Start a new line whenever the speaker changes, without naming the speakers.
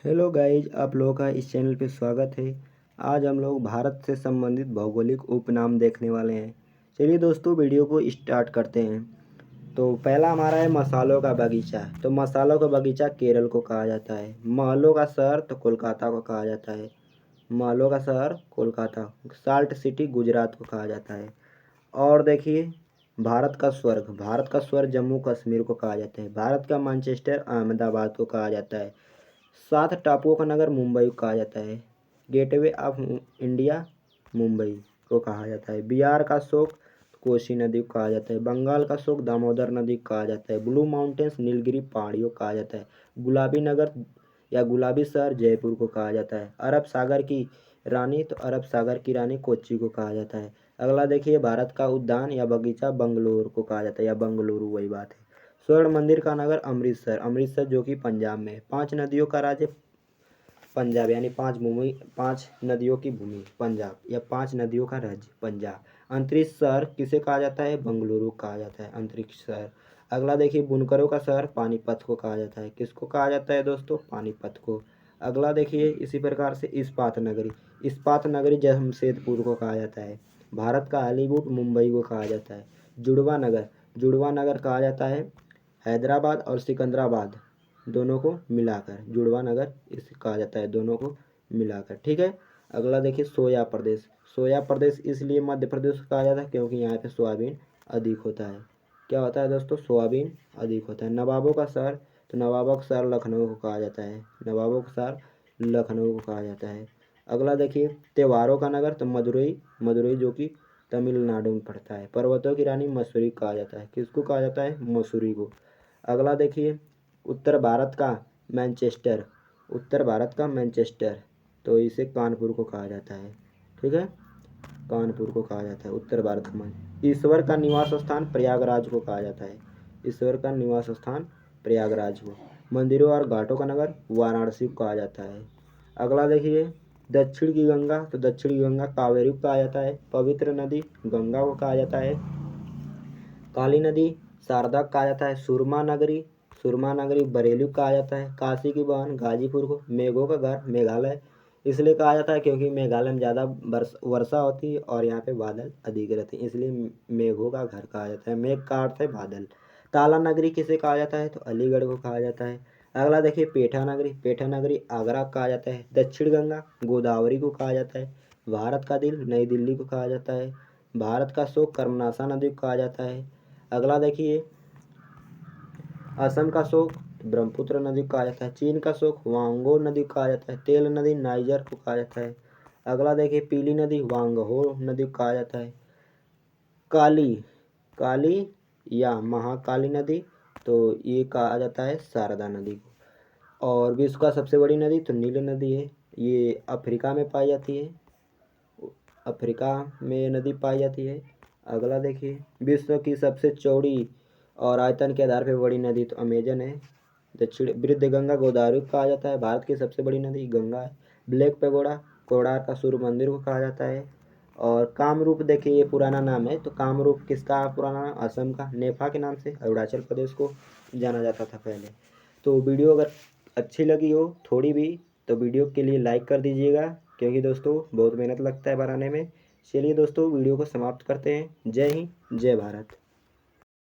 Hello guys, आप लोगों का इस चैनल पे स्वागत है। आज हम लोग भारत से संबंधित भौगोलिक उपनाम देखने वाले हैं। चलिए दोस्तों, वीडियो को स्टार्ट करते हैं। तो पहला हमारा है मसालों का बगीचा। तो मसालों का बगीचा केरल को कहा जाता है। महलों का शहर तो कोलकाता को कहा जाता है। महलों का शहर कोलकाता। साल्ट सिटी गुजरात को कहा जाता है। और देखिए, भारत का स्वर्ग जम्मू कश्मीर को कहा जाता है। भारत का मैनचेस्टर अहमदाबाद को कहा जाता है। 7 टापुओं का नगर मुंबई को कहा जाता है। गेटवे ऑफ इंडिया मुंबई को कहा जाता है। बिहार का शोक कोसी नदी को कहा जाता है। बंगाल का शोक दामोदर नदी को कहा जाता है। ब्लू माउंटेन्स नीलगिरी पहाड़ियों को कहा जाता है। गुलाबी नगर या गुलाबी शहर जयपुर को कहा जाता है। अरब सागर की रानी तो अरब सागर की रानी कोच्चि को कहा जाता है। अगला देखिए, भारत का उद्यान या बगीचा बंगलोर को कहा जाता है, या बंगलुरु वही बात है। स्वर्ण मंदिर का नगर अमृतसर, अमृतसर जो कि पंजाब में है। 5 नदियों का राज्य पंजाब, यानी 5 नदियों की भूमि पंजाब, या 5 नदियों का राज्य पंजाब। अंतरिक्ष शहर किसे कहा जाता है? बंगलुरु कहा जाता है अंतरिक्ष शहर। अगला देखिए, बुनकरों का शहर पानीपत को कहा जाता है। किसको कहा जाता है दोस्तों? पानीपत को। अगला देखिए, इसी प्रकार से इस्पात नगरी जमशेदपुर को कहा जाता है। भारत का हॉलीवुड मुंबई को कहा जाता है। जुड़वा नगर कहा जाता है हैदराबाद और सिकंदराबाद दोनों को मिलाकर। जुड़वा नगर इसे कहा जाता है, दोनों को मिलाकर। ठीक है। अगला देखिए, सोया प्रदेश इसलिए मध्य प्रदेश को कहा जाता है क्योंकि यहाँ पे सोयाबीन अधिक होता है। क्या होता है दोस्तों? सोयाबीन अधिक होता है। नवाबों का शहर तो नवाबों का शहर लखनऊ को कहा जाता है। नवाबों का शहर लखनऊ को कहा जाता है। अगला देखिए, त्योहारों का नगर तो मदुरई जो कि तमिलनाडु में पड़ता है। पर्वतों की रानी मसूरी कहा जाता है। किसको कहा जाता है? मसूरी को। अगला देखिए, उत्तर भारत का मैनचेस्टर तो इसे कानपुर को कहा जाता है। ठीक है, कानपुर को कहा जाता है उत्तर भारत में। ईश्वर का निवास स्थान प्रयागराज को कहा जाता है। ईश्वर का निवास स्थान प्रयागराज को। मंदिरों और घाटों का नगर वाराणसी को कहा जाता है। अगला देखिए, दक्षिण की गंगा कावेरी को कहा जाता है। पवित्र नदी गंगा को कहा जाता है। काली नदी शारदा को कहा जाता है। सुरमा नगरी बरेली को कहा जाता है। काशी की बहन गाजीपुर को। मेघों का घर मेघालय इसलिए कहा जाता है क्योंकि मेघालय में ज़्यादा वर्षा होती है और यहाँ पे बादल अधिक रहते हैं, इसलिए मेघों का घर कहा जाता है। मेघ का अर्थ है बादल। ताला नगरी किसे कहा जाता है? तो अलीगढ़ को कहा जाता है। अगला देखिए, पेठा नगरी आगरा को कहा जाता है। दक्षिण गंगा गोदावरी को कहा जाता है। भारत का दिल नई दिल्ली को कहा जाता है। भारत का शोक कर्मनाशा नदी को कहा जाता है। अगला देखिए, असम का शोक ब्रह्मपुत्र नदी को कहा जाता है। चीन का शोक वांगो नदी को कहा जाता है। तेल नदी नाइजर को कहा जाता है। अगला देखिए, पीली नदी वांगहो नदी को कहा जाता है। काली काली या महाकाली नदी तो ये कहा जाता है शारदा नदी को। और विश्व का सबसे बड़ी नदी तो नील नदी है। ये अफ्रीका में पाई जाती है। अफ्रीका में ये नदी पाई जाती है। अगला देखिए, विश्व की सबसे चौड़ी और आयतन के आधार पर बड़ी नदी तो अमेजन है। दक्षिण वृद्ध गंगा गोदावरी को कहा जाता है। भारत की सबसे बड़ी नदी गंगा है। ब्लैक पैगोडा कोणार्क का सूर्य मंदिर को कहा जाता है। और कामरूप देखिए, ये पुराना नाम है। तो कामरूप किसका पुराना नाम? असम का। नेफा के नाम से अरुणाचल प्रदेश को जाना जाता था पहले। तो वीडियो अगर अच्छी लगी हो थोड़ी भी तो वीडियो के लिए लाइक कर दीजिएगा, क्योंकि दोस्तों बहुत मेहनत लगता है बनाने में। चलिए दोस्तों, वीडियो को समाप्त करते हैं। जय हिंद, जय भारत।